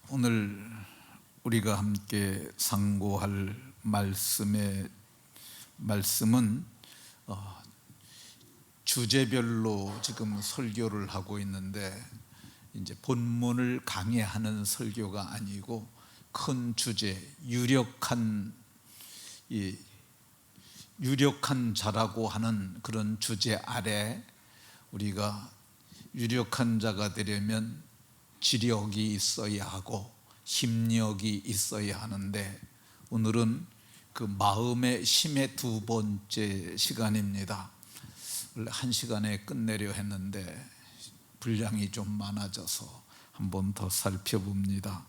오늘 우리가 함께 상고할 말씀은 주제별로 지금 설교를 하고 있는데, 이제 본문을 강해하는 설교가 아니고 큰 주제, 유력한 자라고 하는 그런 주제 아래 우리가 유력한 자가 되려면 지력이 있어야 하고 힘력이 있어야 하는데, 오늘은 그 마음의 힘의 두 번째 시간입니다. 원래 한 시간에 끝내려 했는데 분량이 좀 많아져서 한 번 더 살펴봅니다.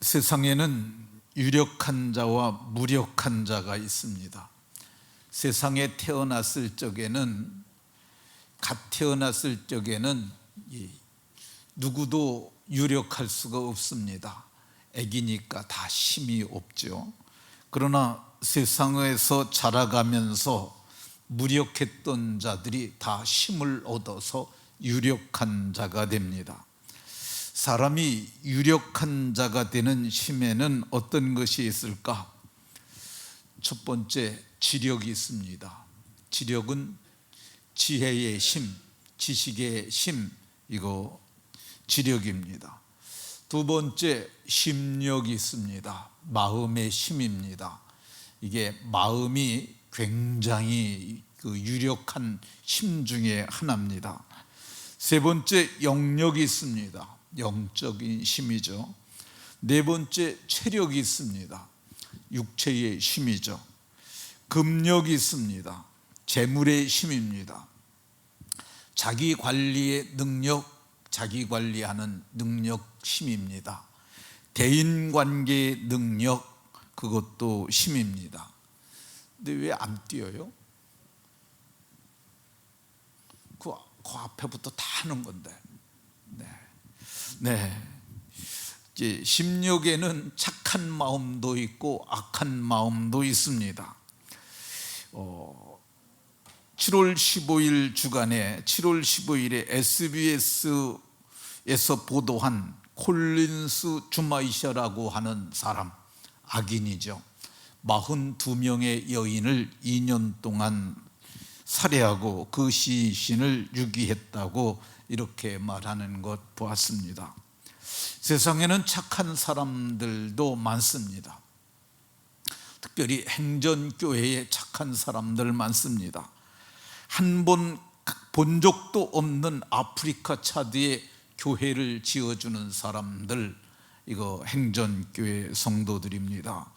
세상에는 유력한 자와 무력한 자가 있습니다. 세상에 태어났을 적에는, 갓 태어났을 적에는 누구도 유력할 수가 없습니다. 애기니까 다 힘이 없죠. 그러나 세상에서 자라가면서 무력했던 자들이 다 힘을 얻어서 유력한 자가 됩니다. 사람이 유력한 자가 되는 힘에는 어떤 것이 있을까? 첫 번째, 지력이 있습니다. 지력은 지혜의 힘, 지식의 힘, 이거 지력입니다. 두 번째, 힘력이 있습니다. 마음의 힘입니다. 이게 마음이 굉장히 유력한 힘 중에 하나입니다. 세 번째, 영력이 있습니다. 영적인 힘이죠. 네 번째, 체력이 있습니다. 육체의 힘이죠. 금력이 있습니다. 재물의 힘입니다. 자기 관리의 능력, 자기 관리하는 능력 힘입니다. 대인관계의 능력, 그것도 힘입니다. 근데 왜 안 뛰어요? 그 앞에부터 다 하는 건데. 이제 심력에는 착한 마음도 있고 악한 마음도 있습니다. 7월 15일 주간에 7월 15일에 SBS에서 보도한 콜린스 주마이셔라고 하는 사람, 악인이죠. 42명의 여인을 2년 동안 살해하고 그 시신을 유기했다고 이렇게 말하는 것 보았습니다. 세상에는 착한 사람들도 많습니다. 특별히 행전교회에 착한 사람들 많습니다. 한 번 본 적도 없는 아프리카 차드에 교회를 지어주는 사람들, 이거 행전교회 성도들입니다.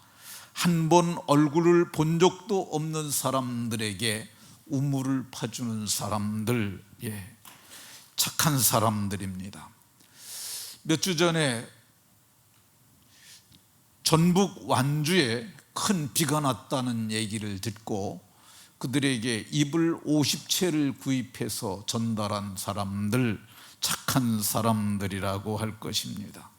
한 번 얼굴을 본 적도 없는 사람들에게 우물을 파주는 사람들, 착한 사람들입니다. 몇 주 전에 전북 완주에 큰 비가 났다는 얘기를 듣고 그들에게 이불 50채를 구입해서 전달한 사람들, 착한 사람들이라고 할 것입니다.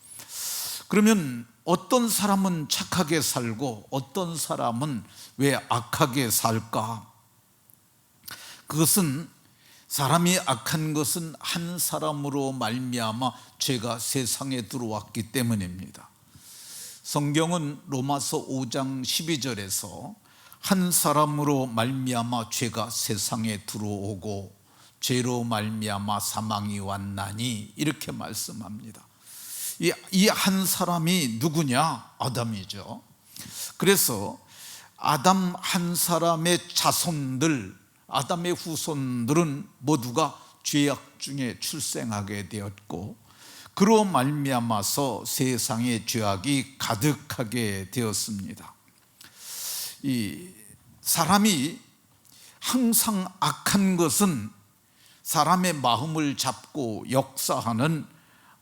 그러면 어떤 사람은 착하게 살고 어떤 사람은 왜 악하게 살까? 그것은, 사람이 악한 것은 한 사람으로 말미암아 죄가 세상에 들어왔기 때문입니다. 성경은 로마서 5장 12절에서 한 사람으로 말미암아 죄가 세상에 들어오고 죄로 말미암아 사망이 왔나니, 이렇게 말씀합니다. 이 한 사람이 누구냐? 아담이죠. 그래서 아담 한 사람의 자손들, 아담의 후손들은 모두가 죄악 중에 출생하게 되었고, 그로 말미암아서 세상에 죄악이 가득하게 되었습니다. 이 사람이 항상 악한 것은 사람의 마음을 잡고 역사하는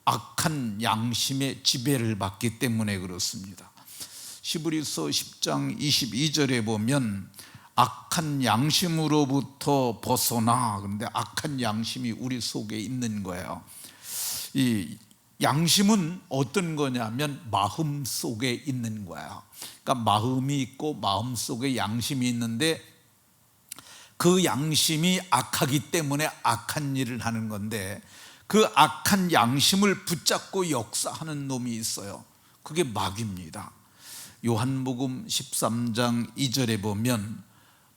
악한 양심의 지배를 받기 때문에 그렇습니다. 히브리서 10장 22절에 보면 악한 양심으로부터 벗어나, 그런데 악한 양심이 우리 속에 있는 거예요. 이 양심은 어떤 거냐면 마음 속에 있는 거야. 그러니까 마음이 있고 마음 속에 양심이 있는데, 그 양심이 악하기 때문에 악한 일을 하는 건데, 그 악한 양심을 붙잡고 역사하는 놈이 있어요. 그게 마귀입니다. 요한복음 13장 2절에 보면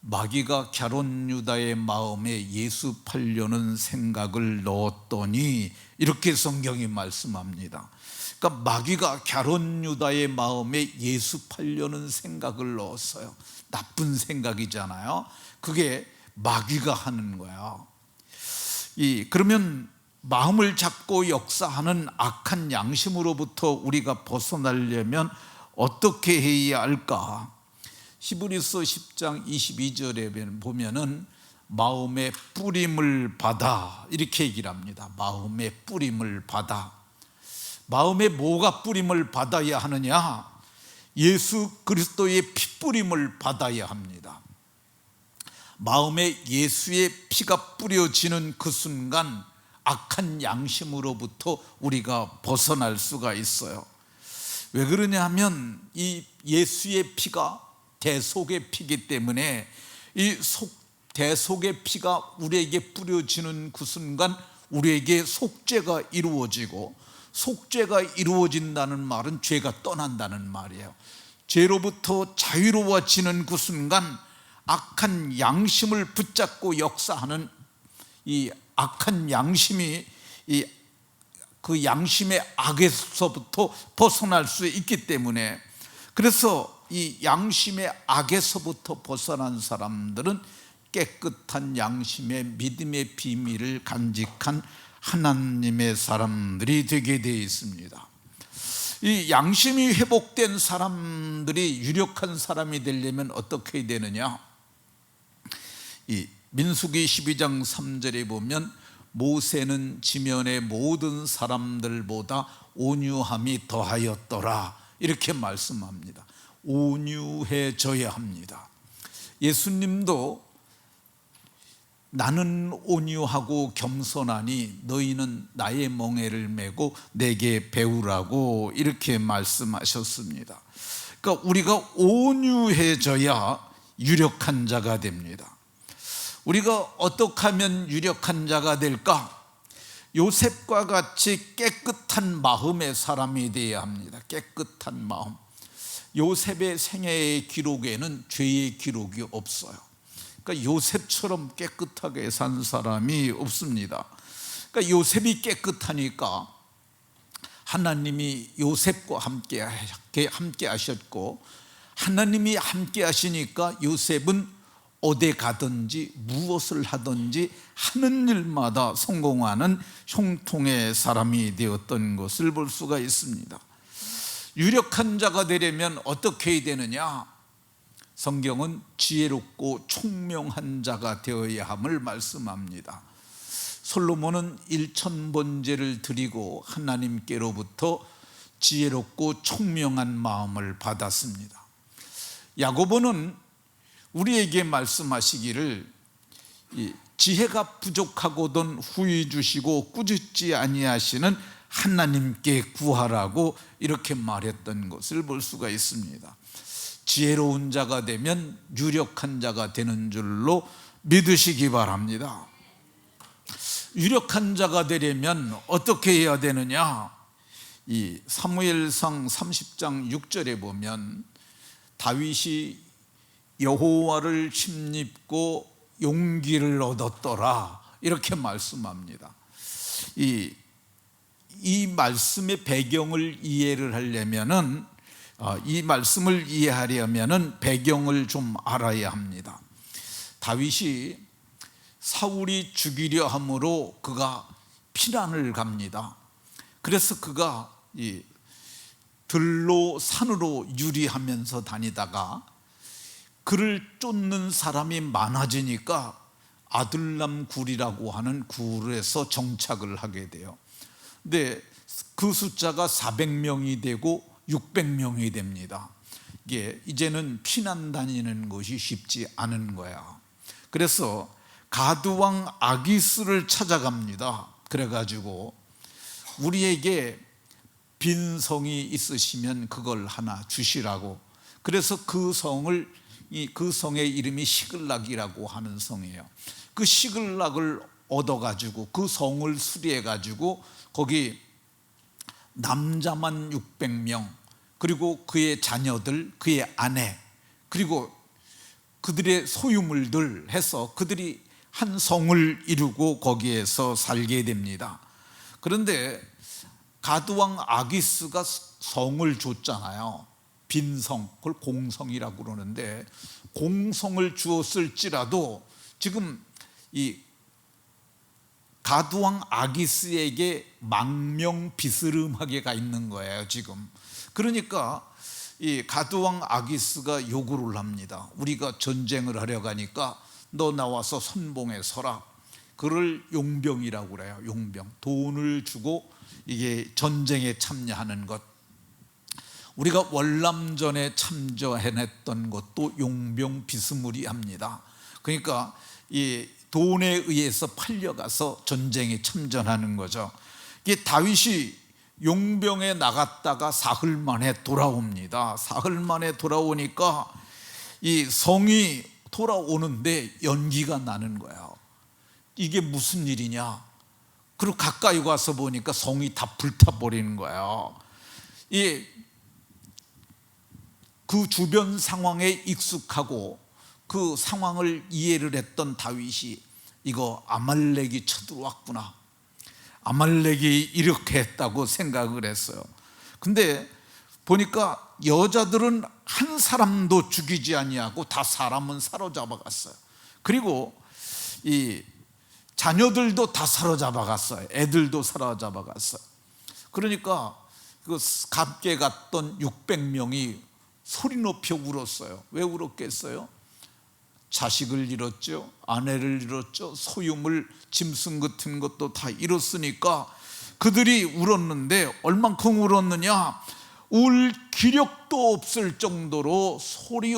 마귀가 갸론 유다의 마음에 예수 팔려는 생각을 넣었더니 이렇게 성경이 말씀합니다. 그러니까 마귀가 갸론 유다의 마음에 예수 팔려는 생각을 넣었어요. 나쁜 생각이잖아요. 그게 마귀가 하는 거야. 그러면 마음을 잡고 역사하는 악한 양심으로부터 우리가 벗어나려면 어떻게 해야 할까? 히브리서 10장 22절에 보면은 마음의 뿌림을 받아 이렇게 얘기를 합니다. 마음의 뿌림을 받아. 마음에 뭐가 뿌림을 받아야 하느냐? 예수 그리스도의 피뿌림을 받아야 합니다. 마음에 예수의 피가 뿌려지는 그 순간 악한 양심으로부터 우리가 벗어날 수가 있어요. 왜 그러냐 하면 이 예수의 피가 대속의 피이기 때문에 이 대속의 피가 우리에게 뿌려지는 그 순간 우리에게 속죄가 이루어지고, 속죄가 이루어진다는 말은 죄가 떠난다는 말이에요. 죄로부터 자유로워지는 그 순간 악한 양심을 붙잡고 역사하는 이 악한 양심이 그 양심의 악에서부터 벗어날 수 있기 때문에, 그래서 이 양심의 악에서부터 벗어난 사람들은 깨끗한 양심의 믿음의 비밀을 간직한 하나님의 사람들이 되게 되어 있습니다. 이 양심이 회복된 사람들이 유력한 사람이 되려면 어떻게 해야 되느냐? 이 민수기 12장 3절에 보면 모세는 지면의 모든 사람들보다 온유함이 더하였더라 이렇게 말씀합니다. 온유해져야 합니다. 예수님도 나는 온유하고 겸손하니 너희는 나의 멍에를 메고 내게 배우라고 이렇게 말씀하셨습니다. 그러니까 우리가 온유해져야 유력한 자가 됩니다. 우리가 어떻게 하면 유력한 자가 될까? 요셉과 같이 깨끗한 마음의 사람이 되어야 합니다. 깨끗한 마음. 요셉의 생애의 기록에는 죄의 기록이 없어요. 그러니까 요셉처럼 깨끗하게 산 사람이 없습니다. 그러니까 요셉이 깨끗하니까 하나님이 요셉과 함께 하셨고, 하나님이 함께 하시니까 요셉은 어디 가든지 무엇을 하든지 하는 일마다 성공하는 형통의 사람이 되었던 것을 볼 수가 있습니다. 유력한 자가 되려면 어떻게 해야 되느냐? 성경은 지혜롭고 총명한 자가 되어야 함을 말씀합니다. 솔로몬은 1000번제를 드리고 하나님께로부터 지혜롭고 총명한 마음을 받았습니다. 야고보는 우리에게 말씀하시기를 지혜가 부족하거든 후히 주시고 꾸짖지 아니하시는 하나님께 구하라고 이렇게 말했던 것을 볼 수가 있습니다. 지혜로운 자가 되면 유력한 자가 되는 줄로 믿으시기 바랍니다. 유력한 자가 되려면 어떻게 해야 되느냐? 이 사무엘상 30장 6절에 보면 다윗이 여호와를 힘입고 용기를 얻었더라 이렇게 말씀합니다. 이 말씀의 배경을 이해를 하려면은, 이 말씀을 이해하려면은 배경을 좀 알아야 합니다. 다윗이 사울이 죽이려 함으로 그가 피난을 갑니다. 그래서 그가 들로 산으로 유리하면서 다니다가 그를 쫓는 사람이 많아지니까 아둘람 굴이라고 하는 굴에서 정착을 하게 돼요. 근데 그 숫자가 400명이 되고 600명이 됩니다. 이게 이제는 피난 다니는 것이 쉽지 않은 거야. 그래서 가드왕 아기스를 찾아갑니다. 그래가지고 우리에게 빈 성이 있으시면 그걸 하나 주시라고. 그래서 그 성의 이름이 시글락이라고 하는 성이에요. 그 시글락을 얻어가지고 그 성을 수리해가지고 거기 남자만 600명, 그리고 그의 자녀들, 그의 아내, 그리고 그들의 소유물들 해서 그들이 한 성을 이루고 거기에서 살게 됩니다. 그런데 가드왕 아기스가 성을 줬잖아요. 빈성, 그걸 공성이라고 그러는데, 공성을 주었을지라도 지금 이 가드왕 아기스에게 망명비스름하게 가 있는 거예요 지금. 그러니까 이 가드왕 아기스가 요구를 합니다. 우리가 전쟁을 하려 가니까 너 나와서 선봉에 서라. 그를 용병이라고 그래요. 용병, 돈을 주고 이게 전쟁에 참여하는 것. 우리가 월남전에 참전했던 것도 용병 비스무리합니다. 그러니까 이 돈에 의해서 팔려가서 전쟁에 참전하는 거죠. 이게 다윗이 용병에 나갔다가 사흘 만에 돌아옵니다. 사흘 만에 돌아오니까 이 성이 돌아오는데 연기가 나는 거예요. 이게 무슨 일이냐? 그리고 가까이 가서 보니까 성이 다 불타버리는 거예요. 그 주변 상황에 익숙하고 그 상황을 이해를 했던 다윗이 이거 아말렉이 쳐들어왔구나, 아말렉이 이렇게 했다고 생각을 했어요. 근데 보니까 여자들은 한 사람도 죽이지 아니하고 다 사람은 사로잡아 갔어요. 그리고 이 자녀들도 다 사로잡아 갔어요. 애들도 사로잡아 갔어요. 그러니까 그 함께 갔던 600명이 소리 높여 울었어요. 왜 울었겠어요? 자식을 잃었죠, 아내를 잃었죠, 소유물, 짐승 같은 것도 다 잃었으니까 그들이 울었는데 얼만큼 울었느냐? 울 기력도 없을 정도로 소리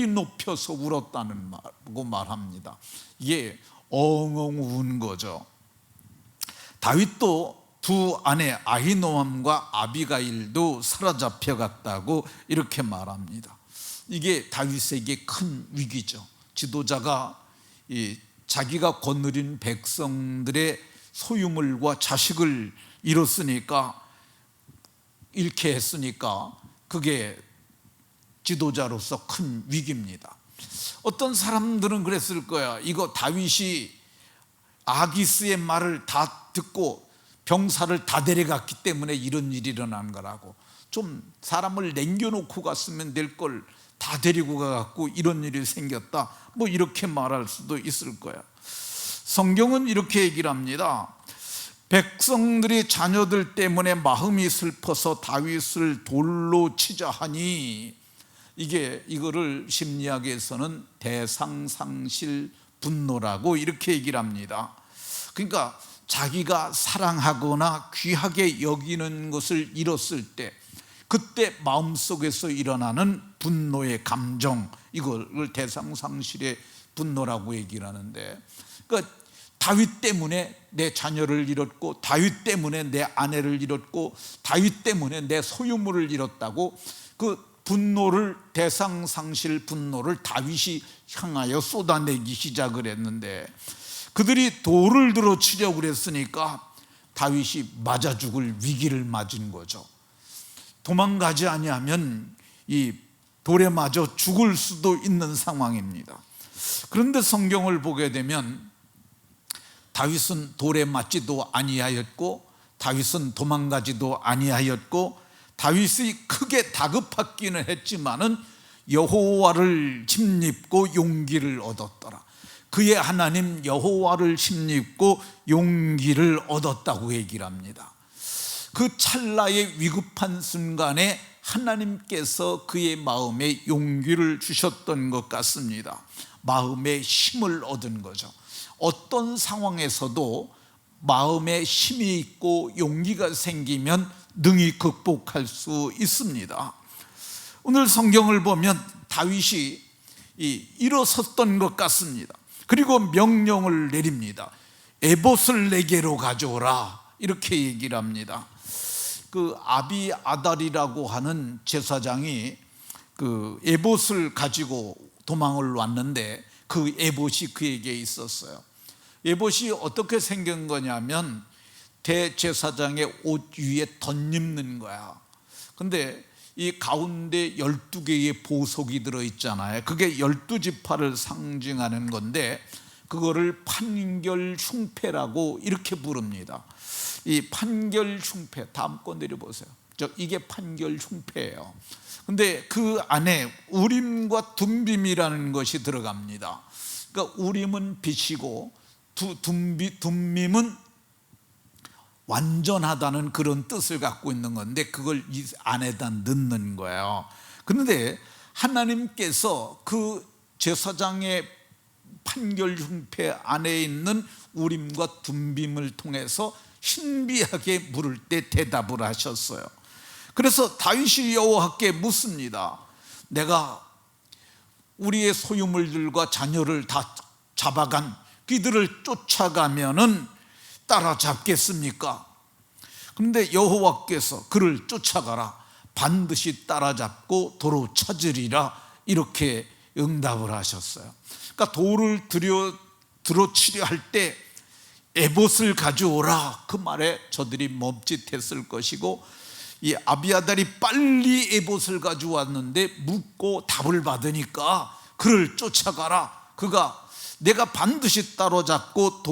높여서 울었다는 말합니다. 이게 엉엉 운 거죠. 다윗도 두 아내 아히노암과 아비가일도 사로잡혀 갔다고 이렇게 말합니다. 이게 다윗에게 큰 위기죠. 지도자가 자기가 거느린 백성들의 소유물과 자식을 잃었으니까, 잃게 했으니까 그게 지도자로서 큰 위기입니다. 어떤 사람들은 그랬을 거야. 이거 다윗이 아기스의 말을 다 듣고 병사를 다 데려갔기 때문에 이런 일이 일어난 거라고, 좀 사람을 남겨놓고 갔으면 될 걸 다 데리고 가갖고 이런 일이 생겼다, 뭐 이렇게 말할 수도 있을 거야. 성경은 이렇게 얘기를 합니다. 백성들이 자녀들 때문에 마음이 슬퍼서 다윗을 돌로 치자 하니, 이거를 심리학에서는 대상상실 분노라고 이렇게 얘기를 합니다. 그러니까 자기가 사랑하거나 귀하게 여기는 것을 잃었을 때, 그때 마음속에서 일어나는 분노의 감정, 이걸 대상상실의 분노라고 얘기를 하는데, 그러니까 다윗 때문에 내 자녀를 잃었고, 다윗 때문에 내 아내를 잃었고, 다윗 때문에 내 소유물을 잃었다고 그 분노를, 대상상실 분노를 다윗이 향하여 쏟아내기 시작을 했는데, 그들이 돌을 들어 치려고 그랬으니까 다윗이 맞아 죽을 위기를 맞은 거죠. 도망가지 아니하면 이 돌에 맞아 죽을 수도 있는 상황입니다. 그런데 성경을 보게 되면 다윗은 돌에 맞지도 아니하였고, 다윗은 도망가지도 아니하였고, 다윗이 크게 다급하기는 했지만은 여호와를 힘입고 용기를 얻었더라. 그의 하나님 여호와를 힘입고 용기를 얻었다고 얘기를 합니다. 그 찰나의 위급한 순간에 하나님께서 그의 마음에 용기를 주셨던 것 같습니다. 마음에 힘을 얻은 거죠. 어떤 상황에서도 마음에 힘이 있고 용기가 생기면 능히 극복할 수 있습니다. 오늘 성경을 보면 다윗이 일어섰던 것 같습니다. 그리고 명령을 내립니다. 에봇을 내게로 가져오라, 이렇게 얘기를 합니다. 그 아비아달이라고 하는 제사장이 그 에봇을 가지고 도망을 왔는데 그 에봇이 그에게 있었어요. 에봇이 어떻게 생긴 거냐면 대제사장의 옷 위에 덧입는 거야. 근데 이 가운데 12개의 보석이 들어있잖아요. 그게 12지파를 상징하는 건데 그거를 판결흉패라고 이렇게 부릅니다. 이 판결흉패, 다음 거 내려보세요. 이게 판결흉패예요. 근데 그 안에 우림과 둠빔이라는 것이 들어갑니다. 그러니까 우림은 빛이고 둠빔은 완전하다는 그런 뜻을 갖고 있는 건데 그걸 이 안에다 넣는 거예요. 그런데 하나님께서 그 제사장의 판결흉패 안에 있는 우림과 둠빔을 통해서 신비하게 물을 때 대답을 하셨어요. 그래서 다윗이 여호와께 묻습니다. 내가 우리의 소유물들과 자녀를 다 잡아간 그들을 쫓아가면은 따라잡겠습니까? 그런데 여호와께서 그를 쫓아가라, 반드시 따라잡고 도로 찾으리라, 이렇게 응답을 하셨어요. 그러니까 돌을 들어치려 할 때 에봇을 가져오라, 그 말에 저들이 멈칫했을 것이고, 이 아비아달이 빨리 에봇을 가져왔는데 묻고 답을 받으니까 그를 쫓아가라, 그가 내가 반드시 따라잡고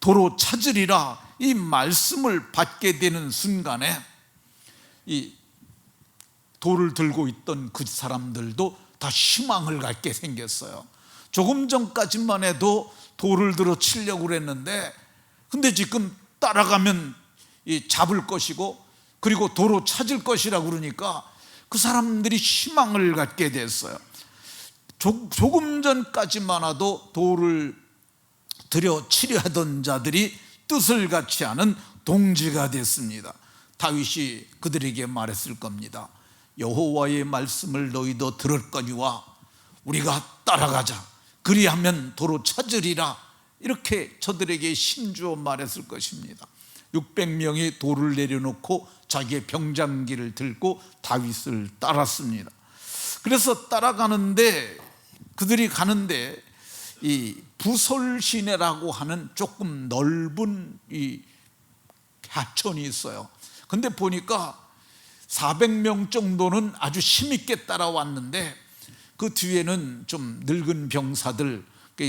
도로 찾으리라, 이 말씀을 받게 되는 순간에 이 돌을 들고 있던 그 사람들도 다 희망을 갖게 생겼어요. 조금 전까지만 해도 돌을 들어 치려고 그랬는데, 근데 지금 따라가면 잡을 것이고 그리고 도로 찾을 것이라고 그러니까 그 사람들이 희망을 갖게 됐어요. 조금 전까지만 해도 돌을 들여 치려 하던 자들이 뜻을 갖지 않은 동지가 됐습니다. 다윗이 그들에게 말했을 겁니다. 여호와의 말씀을 너희도 들었거니와 우리가 따라가자, 그리하면 도로 찾으리라, 이렇게 저들에게 심주어 말했을 것입니다. 600명이 돌을 내려놓고 자기의 병장기를 들고 다윗을 따랐습니다. 그래서 따라가는데, 그들이 가는데 이 부솔 시내라고 하는 조금 넓은 이 하천이 있어요. 근데 보니까 400명 정도는 아주 힘있게 따라왔는데 그 뒤에는 좀 늙은 병사들,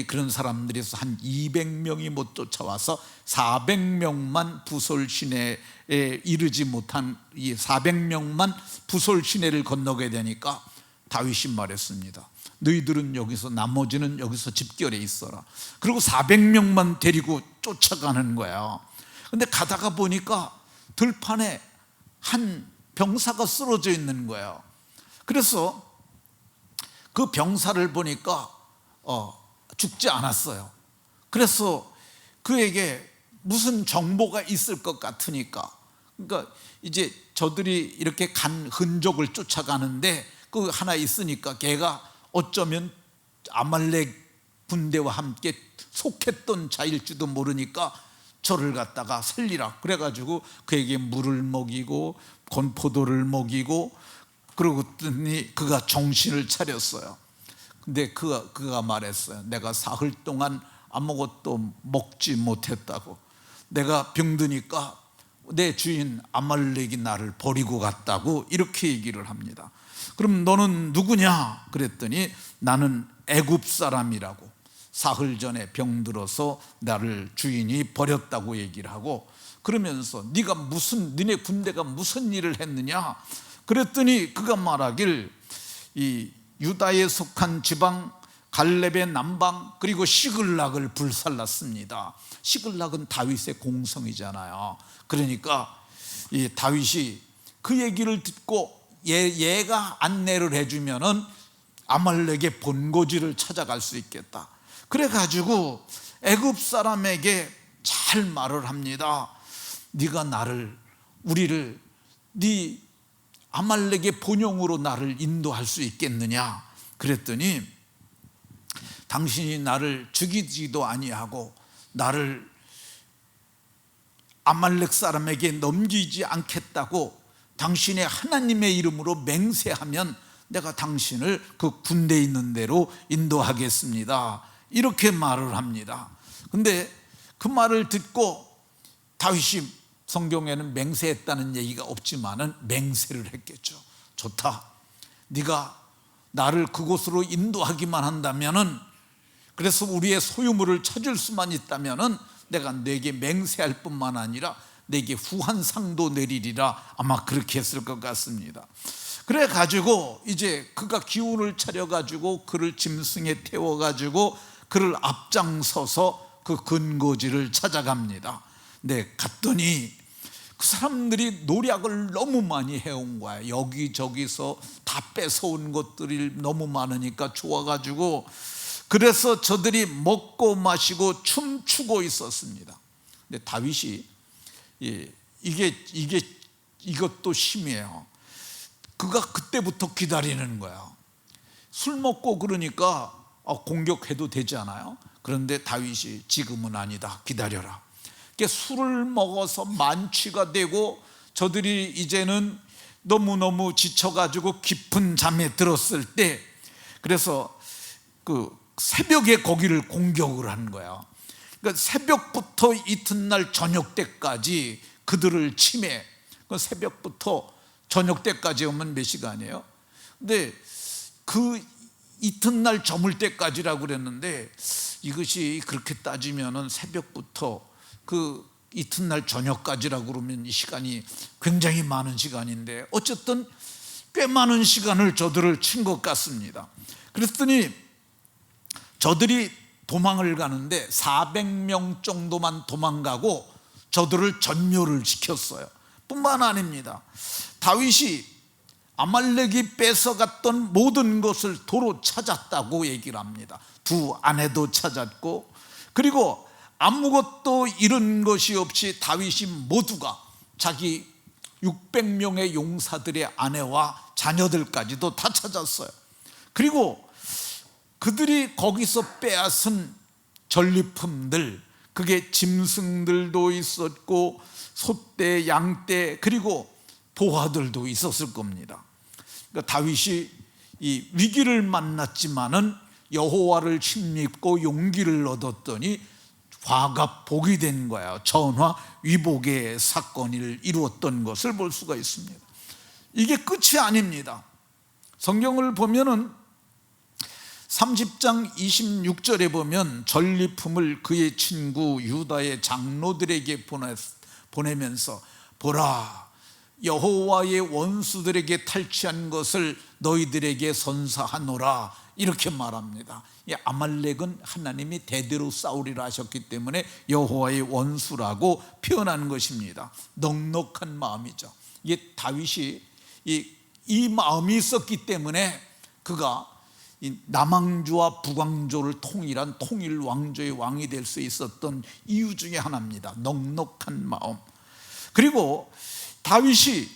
그런 사람들이 한 200명이 못 쫓아와서 400명만 부솔 시내에 이르지 못한, 이 400명만 부솔 시내를 건너게 되니까 다윗이 말했습니다. 너희들은 여기서, 나머지는 여기서 집결해 있어라. 그리고 400명만 데리고 쫓아가는 거예요. 근데 가다가 보니까 들판에 한 병사가 쓰러져 있는 거예요. 그래서 그 병사를 보니까 죽지 않았어요. 그래서 그에게 무슨 정보가 있을 것 같으니까, 그러니까 이제 저들이 이렇게 간 흔적을 쫓아가는데 그 하나 있으니까 걔가 어쩌면 아말렉 군대와 함께 속했던 자일지도 모르니까 저를 갖다가 살리라 그래가지고 그에게 물을 먹이고 건포도를 먹이고, 그러더니 그가 정신을 차렸어요. 근데 그가 말했어요. 내가 사흘 동안 아무것도 먹지 못했다고. 내가 병드니까 내 주인 아말렉이 나를 버리고 갔다고, 이렇게 얘기를 합니다. 그럼 너는 누구냐? 그랬더니 나는 애굽 사람이라고, 사흘 전에 병들어서 나를 주인이 버렸다고 얘기를 하고, 그러면서 너네 군대가 무슨 일을 했느냐? 그랬더니 그가 말하길, 이 유다에 속한 지방 갈렙의 남방 그리고 시글락을 불살랐습니다. 시글락은 다윗의 공성이잖아요. 그러니까 이 다윗이 그 얘기를 듣고 얘가 안내를 해주면은 아말렉의 본고지를 찾아갈 수 있겠다. 그래가지고 애굽 사람에게 잘 말을 합니다. 네가 우리를 네 아말렉의 본영으로 나를 인도할 수 있겠느냐? 그랬더니 당신이 나를 죽이지도 아니하고 나를 아말렉 사람에게 넘기지 않겠다고 당신의 하나님의 이름으로 맹세하면 내가 당신을 그 군대 있는 대로 인도하겠습니다, 이렇게 말을 합니다. 근데 그 말을 듣고 다윗이, 성경에는 맹세했다는 얘기가 없지만은 맹세를 했겠죠. 좋다, 네가 나를 그곳으로 인도하기만 한다면은, 그래서 우리의 소유물을 찾을 수만 있다면은 내가 네게 맹세할 뿐만 아니라 네게 후한상도 내리리라, 아마 그렇게 했을 것 같습니다. 그래 가지고 이제 그가 기운을 차려 가지고 그를 짐승에 태워 가지고 그를 앞장서서 그 근거지를 찾아갑니다. 근데 갔더니 그 사람들이 노략을 너무 많이 해온 거야. 여기저기서 다 뺏어온 것들이 너무 많으니까 좋아가지고, 그래서 저들이 먹고 마시고 춤추고 있었습니다. 근데 다윗이 이것도 심해요. 그가 그때부터 기다리는 거야. 술 먹고 그러니까 공격해도 되잖아요. 그런데 다윗이 지금은 아니다, 기다려라. 술을 먹어서 만취가 되고 저들이 이제는 너무너무 지쳐가지고 깊은 잠에 들었을 때, 그래서 그 새벽에 거기를 공격을 한 거야. 그러니까 새벽부터 이튿날 저녁 때까지 그들을 침해. 새벽부터 저녁 때까지 오면 몇 시간이에요? 근데 그 이튿날 저물 때까지라고 그랬는데, 이것이 그렇게 따지면은 새벽부터 그 이튿날 저녁까지라고 그러면 이 시간이 굉장히 많은 시간인데, 어쨌든 꽤 많은 시간을 저들을 친 것 같습니다. 그랬더니 저들이 도망을 가는데 400명 정도만 도망가고 저들을 전멸을 시켰어요. 뿐만 아닙니다. 다윗이 아말렉이 뺏어갔던 모든 것을 도로 찾았다고 얘기를 합니다. 두 아내도 찾았고, 그리고 아무것도 잃은 것이 없이 다윗이 모두가 자기 600명의 용사들의 아내와 자녀들까지도 다 찾았어요. 그리고 그들이 거기서 빼앗은 전리품들, 그게 짐승들도 있었고 소떼, 양떼, 그리고 보화들도 있었을 겁니다. 그러니까 다윗이 이 위기를 만났지만은 여호와를 힘입고 용기를 얻었더니 화가 복이 된 거예요. 전화 위복의 사건을 이루었던 것을 볼 수가 있습니다. 이게 끝이 아닙니다. 성경을 보면은 30장 26절에 보면 전리품을 그의 친구 유다의 장로들에게 보내면서, 보라, 여호와의 원수들에게 탈취한 것을 너희들에게 선사하노라, 이렇게 말합니다. 이 아말렉은 하나님이 대대로 싸우리라 하셨기 때문에 여호와의 원수라고 표현한 것입니다. 넉넉한 마음이죠. 이게 다윗이 이 마음이 있었기 때문에 그가 이 남왕조와 북왕조를 통일한 통일 왕조의 왕이 될 수 있었던 이유 중에 하나입니다. 넉넉한 마음. 그리고 다윗이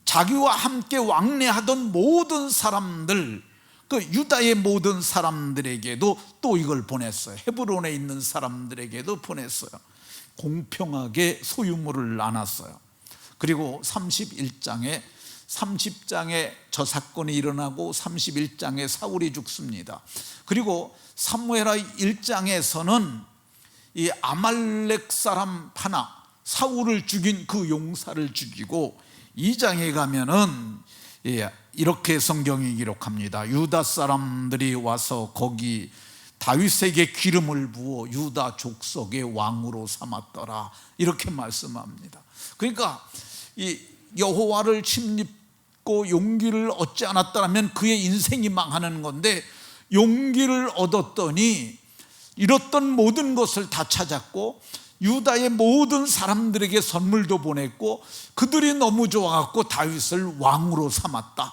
자기와 함께 왕래하던 모든 사람들, 그 유다의 모든 사람들에게도 또 이걸 보냈어요. 헤브론에 있는 사람들에게도 보냈어요. 공평하게 소유물을 나눴어요. 그리고 30장에 저 사건이 일어나고 31장에 사울이 죽습니다. 그리고 사무엘하 1장에서는 이 아말렉 사람 하나, 사울을 죽인 그 용사를 죽이고, 2장에 가면은 이렇게 성경이 기록합니다. 유다 사람들이 와서 거기 다윗에게 기름을 부어 유다 족속의 왕으로 삼았더라, 이렇게 말씀합니다. 그러니까 이 여호와를 침입고 용기를 얻지 않았다면 그의 인생이 망하는 건데, 용기를 얻었더니 잃었던 모든 것을 다 찾았고 유다의 모든 사람들에게 선물도 보냈고, 그들이 너무 좋아갖고 다윗을 왕으로 삼았다.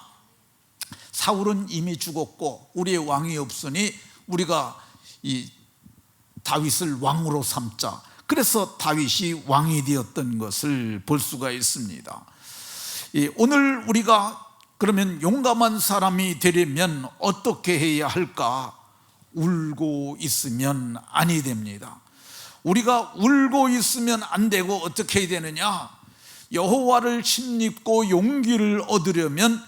사울은 이미 죽었고 우리의 왕이 없으니 우리가 이 다윗을 왕으로 삼자. 그래서 다윗이 왕이 되었던 것을 볼 수가 있습니다. 오늘 우리가 그러면 용감한 사람이 되려면 어떻게 해야 할까? 울고 있으면 아니 됩니다. 우리가 울고 있으면 안 되고 어떻게 해야 되느냐? 여호와를 힘입고 용기를 얻으려면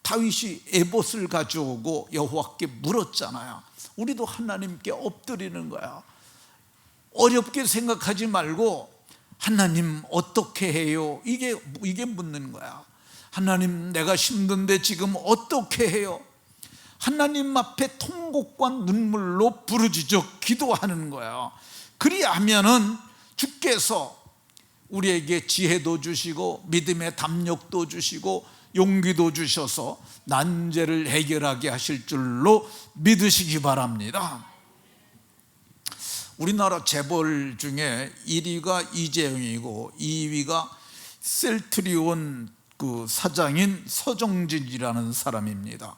다윗이 에봇을 가져오고 여호와께 물었잖아요. 우리도 하나님께 엎드리는 거야. 어렵게 생각하지 말고 하나님 어떻게 해요? 이게 묻는 거야. 하나님, 내가 힘든데 지금 어떻게 해요? 하나님 앞에 통곡과 눈물로 부르짖어 기도하는 거예요. 그리하면은 주께서 우리에게 지혜도 주시고 믿음의 담력도 주시고 용기도 주셔서 난제를 해결하게 하실 줄로 믿으시기 바랍니다. 우리나라 재벌 중에 1위가 이재용이고 2위가 셀트리온 그 사장인 서정진이라는 사람입니다.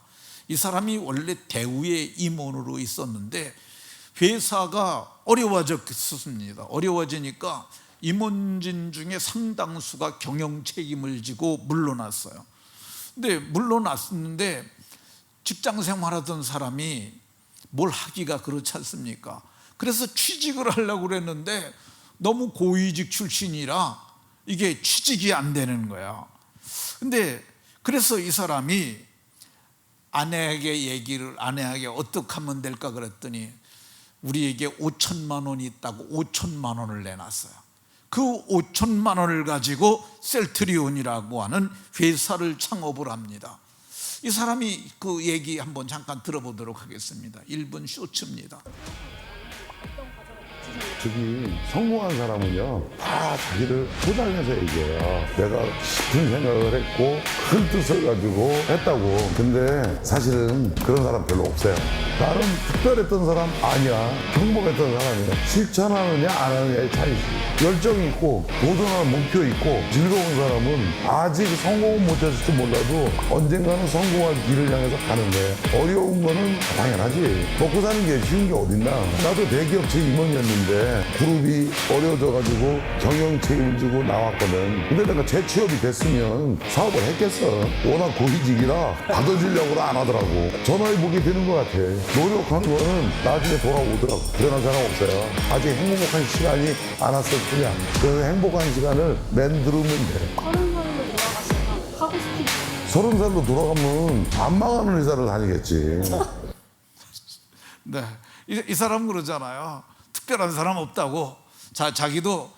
이 사람이 원래 대우의 임원으로 있었는데 회사가 어려워졌습니다. 어려워지니까 임원진 중에 상당수가 경영 책임을 지고 물러났어요. 근데 물러났는데 직장 생활하던 사람이 뭘 하기가 그렇지 않습니까? 그래서 취직을 하려고 그랬는데 너무 고위직 출신이라 이게 취직이 안 되는 거야. 근데 그래서 이 사람이 아내에게 어떻게 하면 될까 그랬더니 우리에게 5천만 원이 있다고 5천만 원을 내놨어요. 그 5천만 원을 가지고 셀트리온이라고 하는 회사를 창업을 합니다. 이 사람이 그 얘기 한번 잠깐 들어보도록 하겠습니다. 1분 쇼츠입니다. 저기 성공한 사람은요 다 자기를 포장해서 얘기해요. 내가 깊은 생각을 했고 큰 뜻을 가지고 했다고. 근데 사실은 그런 사람 별로 없어요. 나름 특별했던 사람 아니야. 행복했던 사람이야. 실천하느냐 안 하느냐의 차이지. 열정이 있고 도전하는 목표 있고 즐거운 사람은 아직 성공은 못했을지 몰라도 언젠가는 성공할 길을 향해서 가는 거예요. 어려운 거는 당연하지. 먹고 사는 게 쉬운 게 어딨나. 나도 대기업체 임원이었는데 그룹이 어려워져가지고 경영 책임을 지고 나왔거든. 근데 내가 재취업이 됐으면 사업을 했겠어. 워낙 고위직이라 받아주려고 안 하더라고. 전화해보게 되는 것 같아. 노력한 거는 나중에 돌아오더라고. 그런 사람 없어요. 아직 행복한 시간이 안 왔을 뿐이야. 그 행복한 시간을 만들면 돼. 30살로 돌아가시면 하고 싶은 일. 30살로 돌아가면 안 망하는 회사를 다니겠지. 네, 이 사람 그러잖아요. 특별한 사람 없다고. 자기도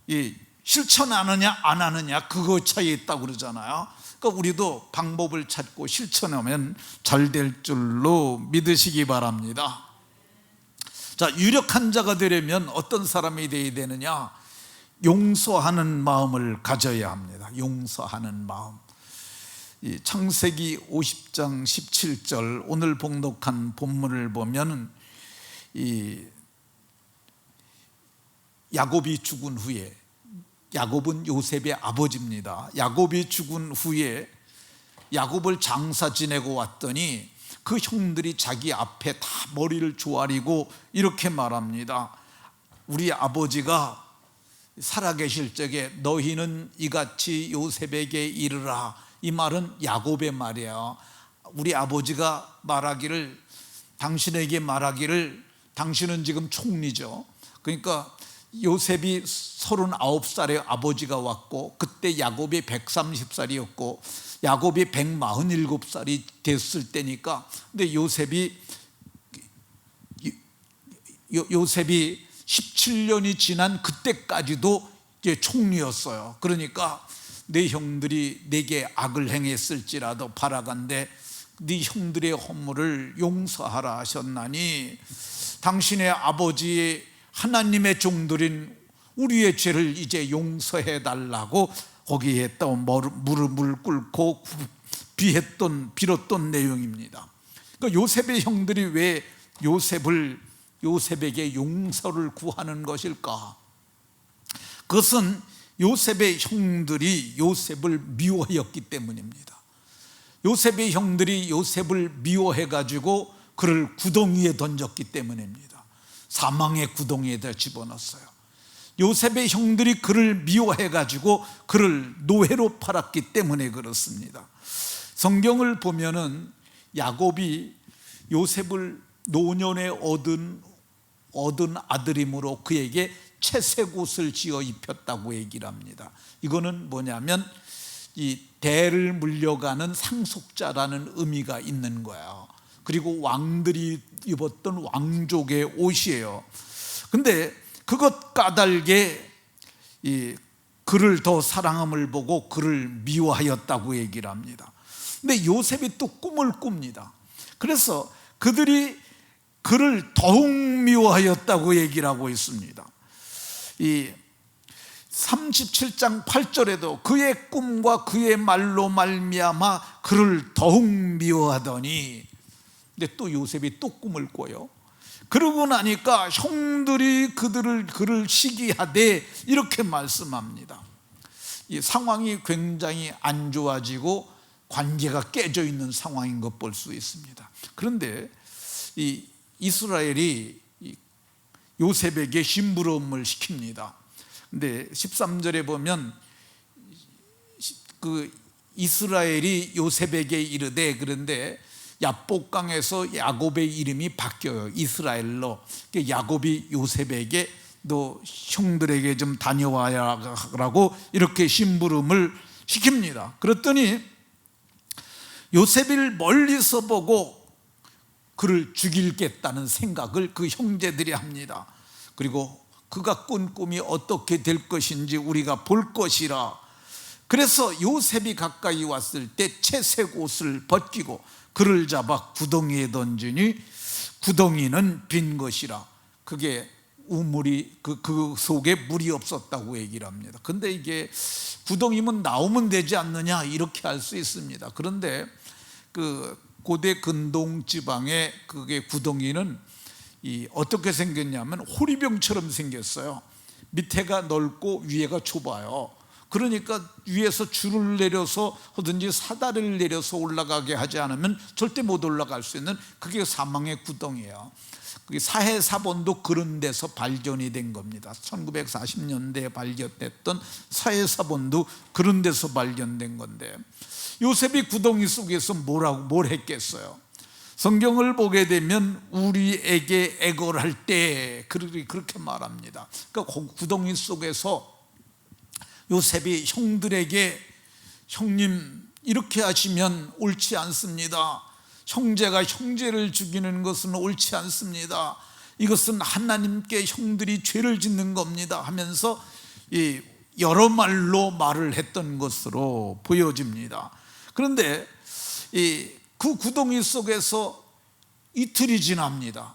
이 실천하느냐 안 하느냐 그거 차이에 있다고 그러잖아요. 그러니까 우리도 방법을 찾고 실천하면 잘 될 줄로 믿으시기 바랍니다. 자, 유력한 자가 되려면 어떤 사람이 되어야 되느냐? 용서하는 마음을 가져야 합니다. 용서하는 마음. 이 창세기 50장 17절 오늘 봉독한 본문을 보면 이 야곱이 죽은 후에, 야곱은 요셉의 아버지입니다. 야곱이 죽은 후에 야곱을 장사 지내고 왔더니 그 형들이 자기 앞에 다 머리를 조아리고 이렇게 말합니다. 우리 아버지가 살아계실 적에 너희는 이같이 요셉에게 이르라. 이 말은 야곱의 말이에요. 우리 아버지가 말하기를, 당신에게 말하기를, 당신은 지금 총리죠. 그러니까 요셉이 39살에 아버지가 왔고 그때 야곱이 130살이었고 야곱이 147살이 됐을 때니까. 근데 요셉이 17년이 지난 그때까지도 이제 총리였어요. 그러니까 내 형들이 내게 악을 행했을지라도 바라간대 네 형들의 허물을 용서하라 하셨나니 당신의 아버지의 하나님의 종들인 우리의 죄를 이제 용서해 달라고 거기에 또 무릎을 꿇고 빌었던 내용입니다. 그러니까 요셉의 형들이 왜 요셉에게 용서를 구하는 것일까? 그것은 요셉의 형들이 요셉을 미워하였기 때문입니다. 요셉의 형들이 요셉을 미워해 가지고 그를 구덩이에 던졌기 때문입니다. 사망의 구덩이에 집어넣었어요. 요셉의 형들이 그를 미워해 가지고 그를 노예로 팔았기 때문에 그렇습니다. 성경을 보면은 야곱이 요셉을 노년에 얻은 아들이므로 그에게 채색 옷을 지어 입혔다고 얘기를 합니다. 이거는 뭐냐면 이 대를 물려가는 상속자라는 의미가 있는 거예요. 그리고 왕들이 입었던 왕족의 옷이에요. 근데 그것 까닭에 이 그를 더 사랑함을 보고 그를 미워하였다고 얘기를 합니다. 근데 요셉이 또 꿈을 꿉니다. 그래서 그들이 그를 더욱 미워하였다고 얘기를 하고 있습니다. 이 37장 8절에도 그의 꿈과 그의 말로 말미암아 그를 더욱 미워하더니, 근데 또 요셉이 또 꿈을 꿔요. 그러고 나니까 형들이 그를 시기하되 이렇게 말씀합니다. 이 상황이 굉장히 안 좋아지고 관계가 깨져 있는 상황인 것 볼 수 있습니다. 그런데 이 이스라엘이 요셉에게 심부름을 시킵니다. 근데 13절에 보면 그 이스라엘이 요셉에게 이르되, 그런데 야복강에서 야곱의 이름이 바뀌어요. 이스라엘로. 야곱이 요셉에게 너 형들에게 좀 다녀와라고 이렇게 심부름을 시킵니다. 그랬더니 요셉을 멀리서 보고 그를 죽이겠다는 생각을 그 형제들이 합니다. 그리고 그가 꾼 꿈이 어떻게 될 것인지 우리가 볼 것이라. 그래서 요셉이 가까이 왔을 때 채색 옷을 벗기고 그를 잡아 구덩이에 던지니 구덩이는 빈 것이라. 그게 우물이 그 속에 물이 없었다고 얘기를 합니다. 근데 이게 구덩이면 나오면 되지 않느냐 이렇게 할 수 있습니다. 그런데 그 고대 근동 지방의 그게 구덩이는 어떻게 생겼냐면 호리병처럼 생겼어요. 밑에가 넓고 위에가 좁아요. 그러니까 위에서 줄을 내려서 하든지 사다리를 내려서 올라가게 하지 않으면 절대 못 올라갈 수 있는, 그게 사망의 구덩이에요. 그게 사해사본도 그런 데서 발견이 된 겁니다. 1940년대에 발견됐던 사해사본도 그런 데서 발견된 건데, 요셉이 구덩이 속에서 뭘 했겠어요? 성경을 보게 되면 우리에게 애걸할 때 그렇게 말합니다. 그러니까 구덩이 속에서 요셉이 형들에게 형님 이렇게 하시면 옳지 않습니다. 형제가 형제를 죽이는 것은 옳지 않습니다. 이것은 하나님께 형들이 죄를 짓는 겁니다 하면서 여러 말로 말을 했던 것으로 보여집니다. 그런데 그 구덩이 속에서 이틀이 지납니다.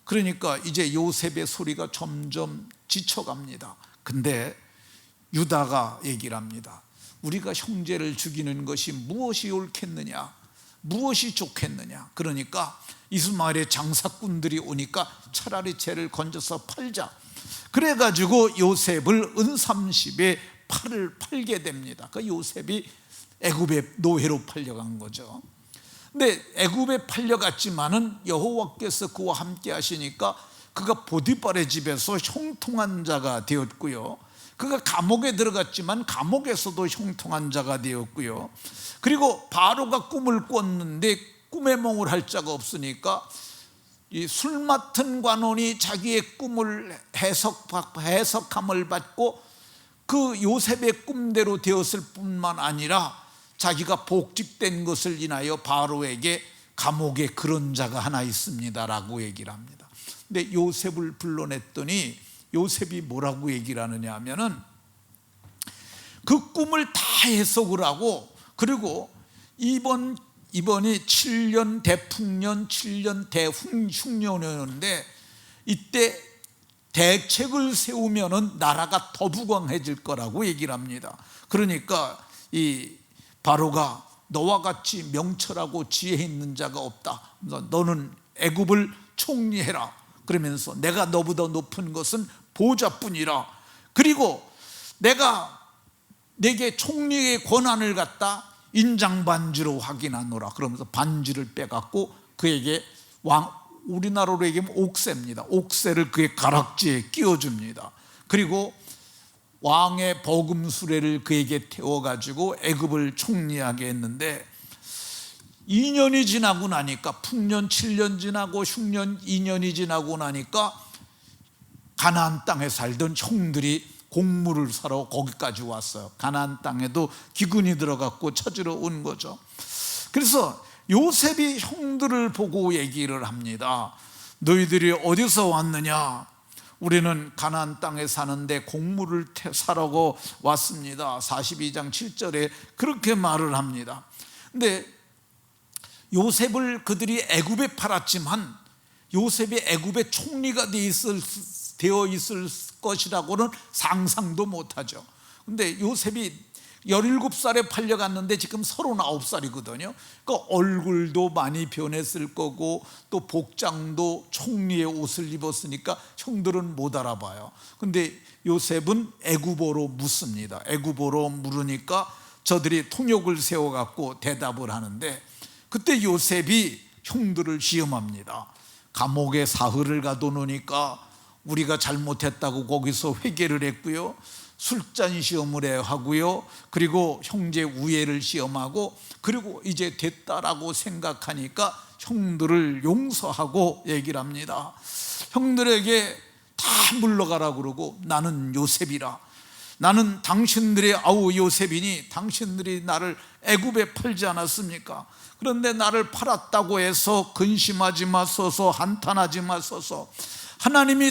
그러니까 이제 요셉의 소리가 점점 지쳐갑니다. 근데 유다가 얘기를 합니다. 우리가 형제를 죽이는 것이 무엇이 옳겠느냐, 무엇이 좋겠느냐. 그러니까 이스마엘의 장사꾼들이 오니까 차라리 쟤를 건져서 팔자. 그래가지고 요셉을 은30에 팔게 됩니다. 그 요셉이 애굽의 노예로 팔려간 거죠. 근데 애굽에 팔려갔지만은 여호와께서 그와 함께 하시니까 그가 보디발의 집에서 형통한 자가 되었고요. 그가 감옥에 들어갔지만 감옥에서도 형통한 자가 되었고요. 그리고 바로가 꿈을 꿨는데 꿈의 몽을 할 자가 없으니까 이 술 맡은 관원이 자기의 꿈을 해석함을 받고 그 요셉의 꿈대로 되었을 뿐만 아니라 자기가 복직된 것을 인하여 바로에게 감옥에 그런 자가 하나 있습니다라고 얘기를 합니다. 근데 요셉을 불러냈더니 요셉이 뭐라고 얘기를 하느냐 하면은 그 꿈을 다 해석을 하고, 그리고 이번이 7년 대풍년 7년 대흉년이었는데 이때 대책을 세우면은 나라가 더 부강해질 거라고 얘기를 합니다. 그러니까 이 바로가 너와 같이 명철하고 지혜 있는 자가 없다. 너는 애굽을 총리해라. 그러면서 내가 너보다 높은 것은 보좌뿐이라. 그리고 내가 내게 총리의 권한을 갖다 인장 반지로 확인하노라. 그러면서 반지를 빼갖고 그에게 우리나라로 얘기하면 옥새입니다. 옥새를 그의 가락지에 끼워줍니다. 그리고 왕의 버금 수레를 그에게 태워가지고 애굽을 총리하게 했는데 2년이 지나고 나니까, 풍년 7년 지나고 흉년 2년이 지나고 나니까 가나안 땅에 살던 형들이 곡물을 사러 거기까지 왔어요. 가나안 땅에도 기근이 들어갔고 찾으러 온 거죠. 그래서 요셉이 형들을 보고 얘기를 합니다. 너희들이 어디서 왔느냐? 우리는 가나안 땅에 사는데 곡물을 사러 왔습니다. 42장 7절에 그렇게 말을 합니다. 근데 요셉을 그들이 애굽에 팔았지만 요셉이 애굽의 총리가 되어 있을 것이라고는 상상도 못하죠. 근데 요셉이 17살에 팔려갔는데 지금 39살이거든요. 그러니까 얼굴도 많이 변했을 거고 또 복장도 총리의 옷을 입었으니까 형들은 못 알아봐요. 근데 요셉은 애굽어로 묻습니다. 애굽어로 물으니까 저들이 통역을 세워갖고 대답을 하는데 그때 요셉이 형들을 시험합니다. 감옥에 사흘을 가둬놓으니까 우리가 잘못했다고 거기서 회개를 했고요, 술잔 시험을 하고요, 그리고 형제 우애를 시험하고, 그리고 이제 됐다라고 생각하니까 형들을 용서하고 얘기를 합니다. 형들에게 다 물러가라 그러고 나는 요셉이라, 나는 당신들의 아우 요셉이니 당신들이 나를 애굽에 팔지 않았습니까? 그런데 나를 팔았다고 해서 근심하지 마소서, 한탄하지 마소서. 하나님이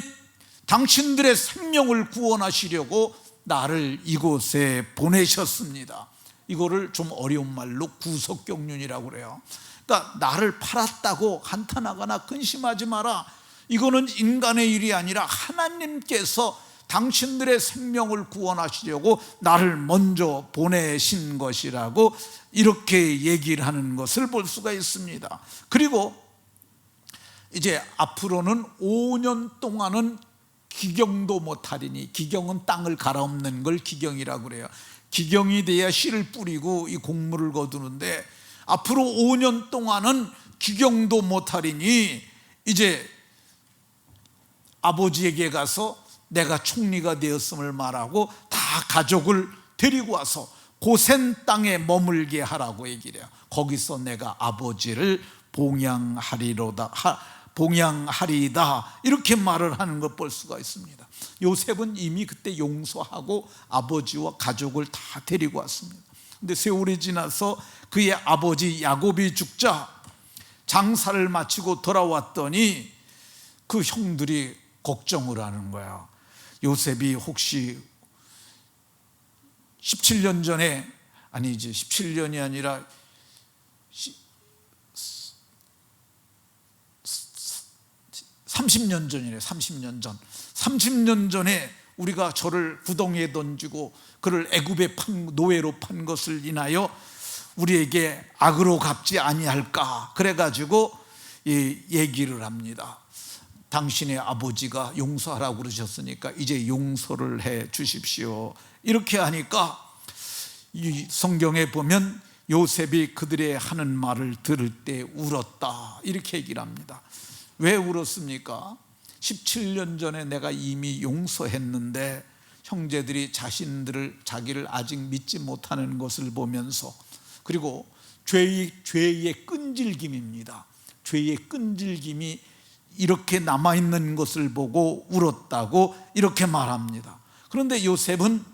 당신들의 생명을 구원하시려고 나를 이곳에 보내셨습니다. 이거를 좀 어려운 말로 구속경륜이라고 그래요. 그러니까 나를 팔았다고 한탄하거나 근심하지 마라. 이거는 인간의 일이 아니라 하나님께서 당신들의 생명을 구원하시려고 나를 먼저 보내신 것이라고 이렇게 얘기를 하는 것을 볼 수가 있습니다. 그리고 이제 앞으로는 5년 동안은 기경도 못하리니, 기경은 땅을 갈아엎는 걸 기경이라고 그래요. 기경이 돼야 씨를 뿌리고 이 곡물을 거두는데 앞으로 5년 동안은 기경도 못하리니 이제 아버지에게 가서 내가 총리가 되었음을 말하고 다 가족을 데리고 와서 고센 땅에 머물게 하라고 얘기를 해요. 거기서 내가 아버지를 봉양하리다 이렇게 말을 하는 걸 볼 수가 있습니다. 요셉은 이미 그때 용서하고 아버지와 가족을 다 데리고 왔습니다. 근데 세월이 지나서 그의 아버지 야곱이 죽자 장사를 마치고 돌아왔더니 그 형들이 걱정을 하는 거야. 요셉이 혹시 17년 전에, 아니지 17년이 아니라 30년 전이래. 30년 전에 우리가 저를 구덩이에 던지고 그를 애굽에 노예로 판 것을 인하여 우리에게 악으로 갚지 아니할까. 그래가지고 얘기를 합니다. 당신의 아버지가 용서하라고 그러셨으니까 이제 용서를 해 주십시오. 이렇게 하니까 이 성경에 보면 요셉이 그들의 하는 말을 들을 때 울었다 이렇게 얘기를 합니다. 왜 울었습니까? 17년 전에 내가 이미 용서했는데 형제들이 자기를 아직 믿지 못하는 것을 보면서, 그리고 죄의 끈질김입니다. 죄의 끈질김이 이렇게 남아있는 것을 보고 울었다고 이렇게 말합니다. 그런데 요셉은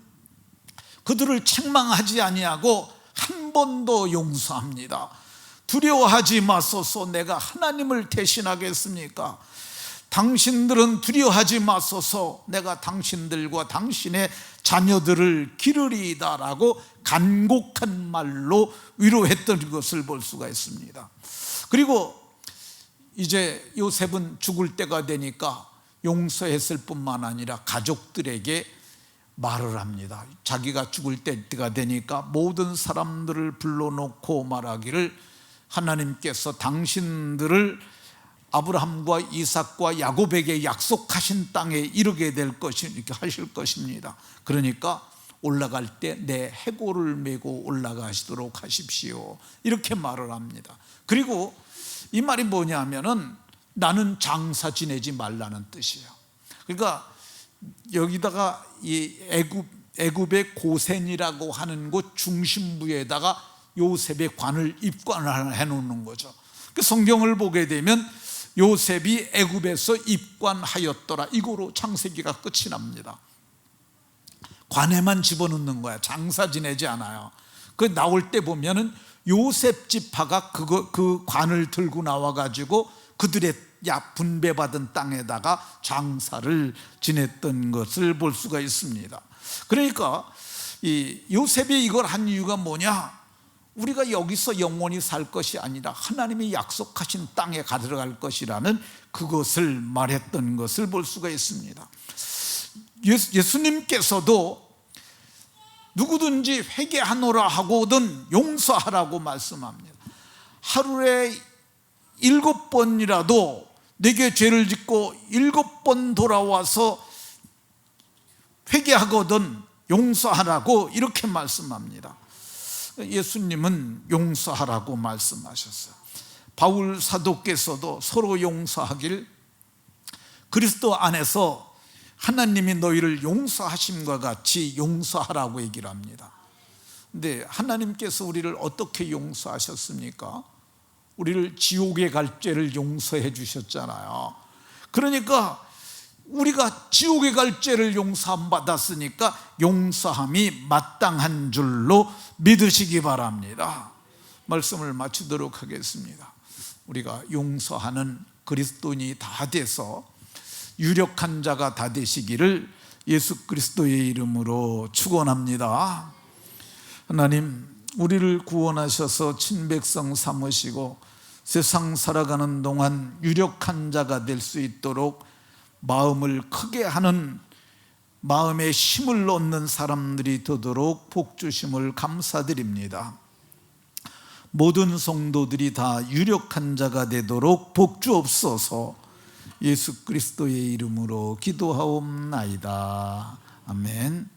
그들을 책망하지 아니하고 한 번 더 용서합니다. 두려워하지 마소서, 내가 하나님을 대신하겠습니까? 당신들은 두려워하지 마소서, 내가 당신들과 당신의 자녀들을 기르리이다라고 간곡한 말로 위로했던 것을 볼 수가 있습니다. 그리고 이제 요셉은 죽을 때가 되니까 용서했을 뿐만 아니라 가족들에게 말을 합니다. 자기가 죽을 때가 되니까 모든 사람들을 불러놓고 말하기를 하나님께서 당신들을 아브라함과 이삭과 야곱에게 약속하신 땅에 이르게 될 것이 이렇게 하실 것입니다. 그러니까 올라갈 때 내 해골을 메고 올라가시도록 하십시오 이렇게 말을 합니다. 그리고 이 말이 뭐냐면은 나는 장사 지내지 말라는 뜻이에요. 그러니까 여기다가 이 애굽의 고센이라고 하는 곳 중심부에다가 요셉의 관을 입관해 놓는 거죠. 그 성경을 보게 되면 요셉이 애굽에서 입관하였더라, 이거로 창세기가 끝이 납니다. 관에만 집어넣는 거야. 장사 지내지 않아요. 그 나올 때 보면은 요셉 지파가 그 관을 들고 나와가지고 그들의 분배받은 땅에다가 장사를 지냈던 것을 볼 수가 있습니다. 그러니까 이 요셉이 이걸 한 이유가 뭐냐? 우리가 여기서 영원히 살 것이 아니라 하나님이 약속하신 땅에 가들어갈 것이라는 그것을 말했던 것을 볼 수가 있습니다. 예수님께서도 누구든지 회개하노라 하고든 용서하라고 말씀합니다. 하루에 7번이라도 내게 죄를 짓고 7번 돌아와서 회개하거든 용서하라고 이렇게 말씀합니다. 예수님은 용서하라고 말씀하셨어요. 바울 사도께서도 서로 용서하길, 그리스도 안에서 하나님이 너희를 용서하심과 같이 용서하라고 얘기를 합니다. 근데 하나님께서 우리를 어떻게 용서하셨습니까? 우리를 지옥에 갈 죄를 용서해 주셨잖아요. 그러니까 우리가 지옥에 갈 죄를 용서함 받았으니까 용서함이 마땅한 줄로 믿으시기 바랍니다. 말씀을 마치도록 하겠습니다. 우리가 용서하는 그리스도인이 다 돼서 유력한 자가 다 되시기를 예수 그리스도의 이름으로 축원합니다. 하나님, 우리를 구원하셔서 친백성 삼으시고 세상 살아가는 동안 유력한 자가 될 수 있도록 마음을 크게 하는, 마음에 힘을 얻는 사람들이 되도록 복 주심을 감사드립니다. 모든 성도들이 다 유력한 자가 되도록 복 주옵소서. 예수 그리스도의 이름으로 기도하옵나이다. 아멘.